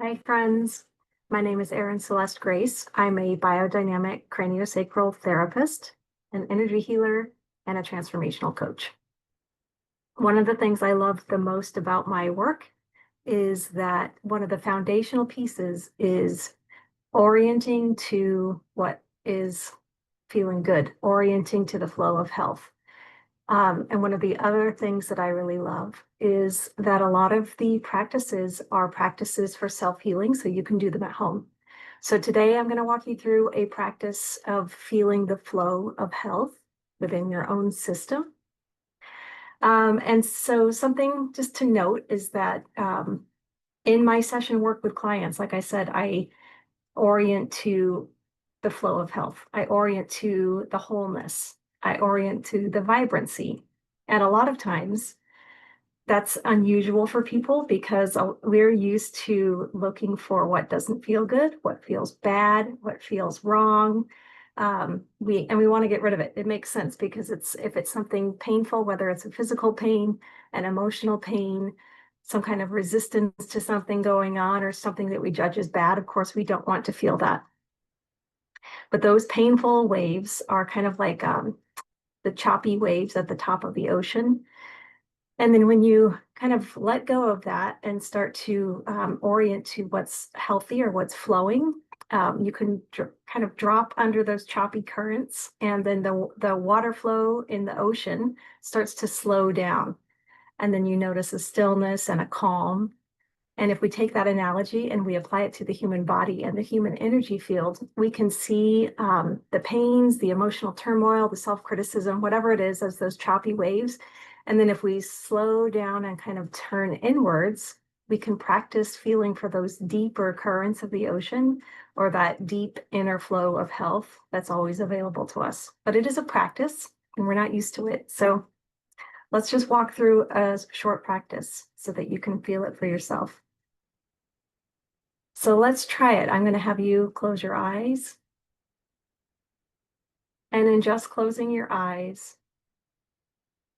Hi, friends. My name is Erin Celeste Grace. I'm a biodynamic craniosacral therapist, an energy healer, and a transformational coach. One of the things I love the most about my work is that one of the foundational pieces is orienting to what is feeling good, orienting to the flow of health. And one of the other things that I really love is that a lot of the practices are practices for self-healing, so you can do them at home. So today I'm going to walk you through a practice of feeling the flow of health within your own system. And so something just to note is that in my session work with clients, like I said, I orient to the flow of health. I orient to the wholeness. I orient to the vibrancy. And a lot of times that's unusual for people because we're used to looking for what doesn't feel good, what feels bad, what feels wrong. We want to get rid of it. It makes sense because if it's something painful, whether it's a physical pain, an emotional pain, some kind of resistance to something going on or something that we judge as bad, of course, we don't want to feel that. But those painful waves are kind of like the choppy waves at the top of the ocean. And then when you kind of let go of that and start to orient to what's healthy or what's flowing, you can kind of drop under those choppy currents, and then the water flow in the ocean starts to slow down. And then you notice a stillness and a calm. And if we take that analogy and we apply it to the human body and the human energy field, we can see the pains, the emotional turmoil, the self-criticism, whatever it is, as those choppy waves. And then if we slow down and kind of turn inwards, we can practice feeling for those deeper currents of the ocean or that deep inner flow of health that's always available to us. But it is a practice and we're not used to it. So let's just walk through a short practice so that you can feel it for yourself. So let's try it. I'm going to have you close your eyes. And in just closing your eyes,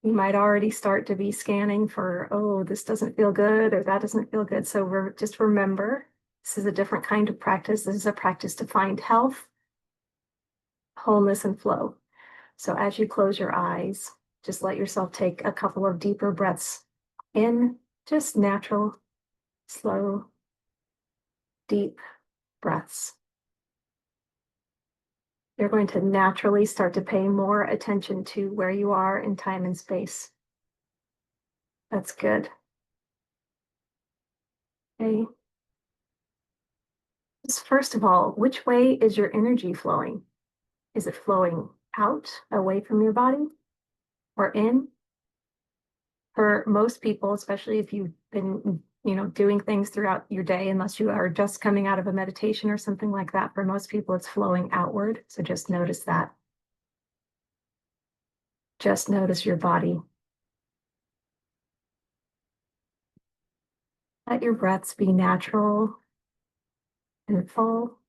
you might already start to be scanning for, oh, this doesn't feel good or that doesn't feel good. So just remember, this is a different kind of practice. This is a practice to find health, wholeness, and flow. So as you close your eyes, just let yourself take a couple of deeper breaths in, just natural, slow, deep breaths. You're going to naturally start to pay more attention to where you are in time and space. That's good. Okay. Just first of all, which way is your energy flowing? Is it flowing out, away from your body, or in? For most people, especially if you've been, doing things throughout your day, unless you are just coming out of a meditation or something like that, for most people, it's flowing outward. So just notice that. Just notice your body. Let your breaths be natural and full.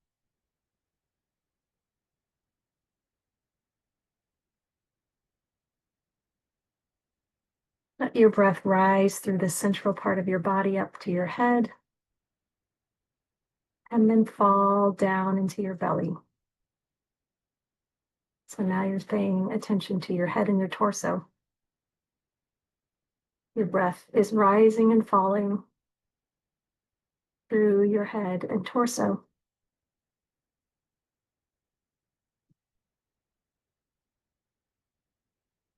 Let your breath rise through the central part of your body up to your head, and then fall down into your belly. So now you're paying attention to your head and your torso. Your breath is rising and falling through your head and torso.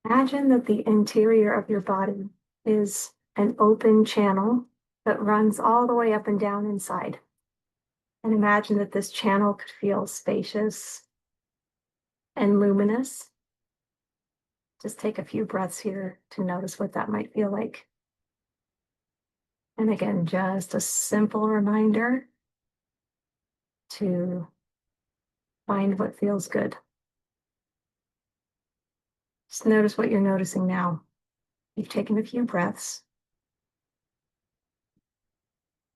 Imagine that the interior of your body is an open channel that runs all the way up and down inside. And imagine that this channel could feel spacious and luminous. Just take a few breaths here to notice what that might feel like. And again, just a simple reminder to find what feels good. Just notice what you're noticing now. You've taken a few breaths,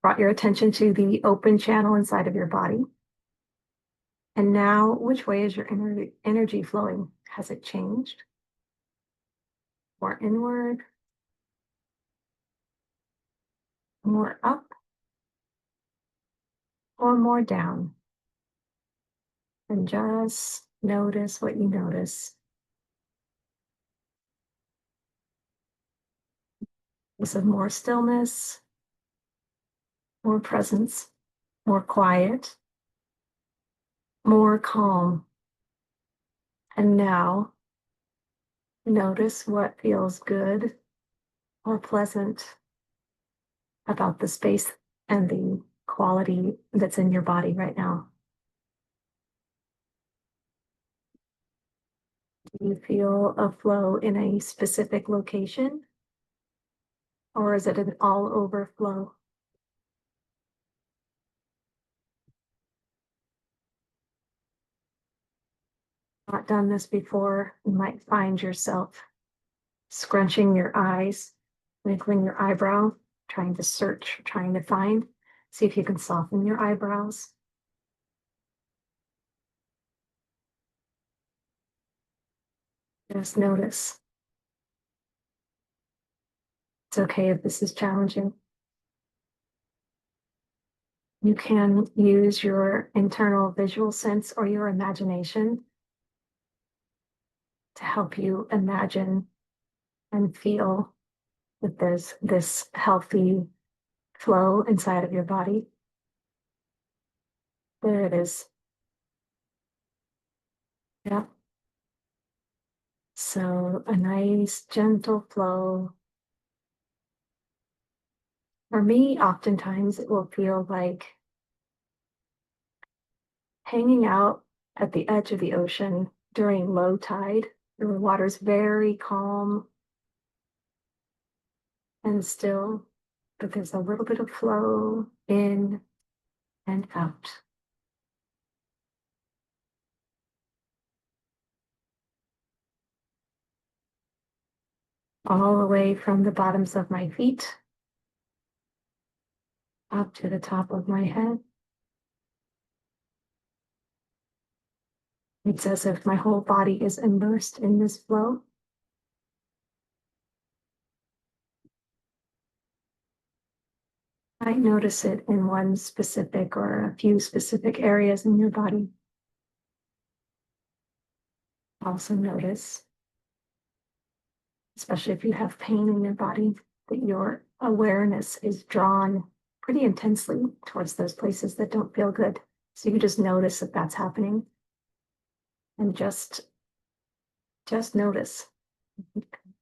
brought your attention to the open channel inside of your body. And now, which way is your energy flowing? Has it changed? More inward, more up, or more down. And just notice what you notice. Is it more stillness, more presence, more quiet, more calm? And now notice what feels good or pleasant about the space and the quality that's in your body right now. Do you feel a flow in a specific location, or is it an all over flow? Not done this before, you might find yourself scrunching your eyes, wrinkling your eyebrow, trying to search, trying to find. See if you can soften your eyebrows. Just notice. It's okay if this is challenging. You can use your internal visual sense or your imagination to help you imagine and feel that there's this healthy flow inside of your body. There it is. Yeah. So a nice gentle flow. For me, oftentimes it will feel like hanging out at the edge of the ocean during low tide. The water's very calm and still, but there's a little bit of flow in and out. All the way from the bottoms of my feet up to the top of my head. It's as if my whole body is immersed in this flow. I notice it in one specific or a few specific areas in your body. Also notice, especially if you have pain in your body, that your awareness is drawn pretty intensely towards those places that don't feel good. So you just notice that that's happening and just notice.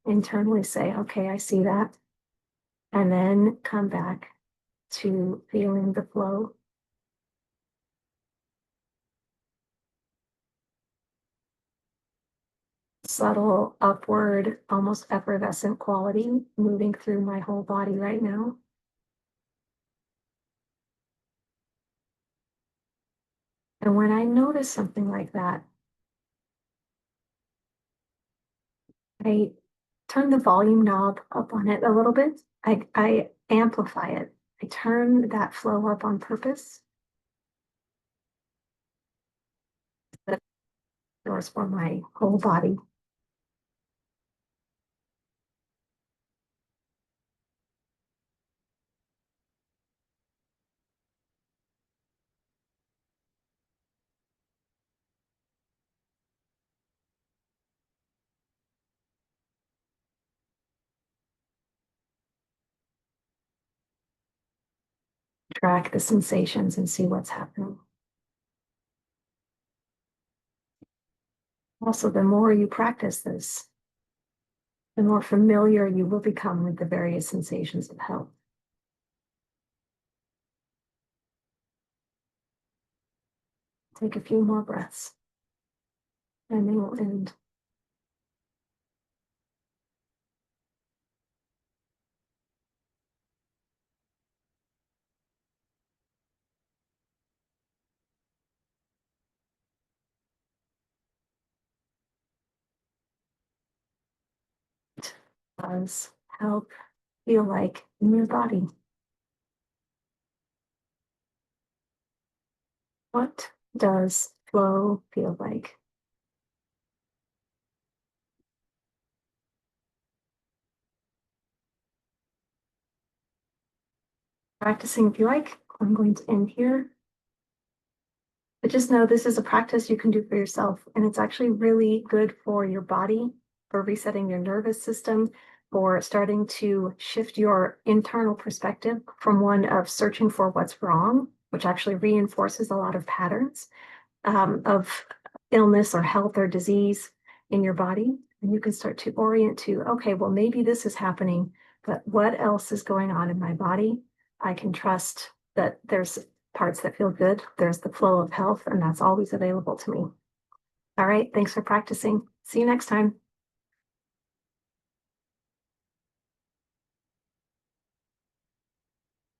Internally say, okay, I see that. And then come back to feeling the flow. Subtle, upward, almost effervescent quality moving through my whole body right now. And when I notice something like that, I turn the volume knob up on it a little bit. I amplify it. I turn that flow up on purpose. That doors for my whole body. Track the sensations and see what's happening. Also, the more you practice this, the more familiar you will become with the various sensations of health. Take a few more breaths, and they will end. Does help feel like in your body? What does flow feel like? Practicing if you like. I'm going to end here. But just know this is a practice you can do for yourself, and it's actually really good for your body, for resetting your nervous system, for starting to shift your internal perspective from one of searching for what's wrong, which actually reinforces a lot of patterns of illness or health or disease in your body. And you can start to orient to, okay, well, maybe this is happening, but what else is going on in my body? I can trust that there's parts that feel good. There's the flow of health, and that's always available to me. All right. Thanks for practicing. See you next time.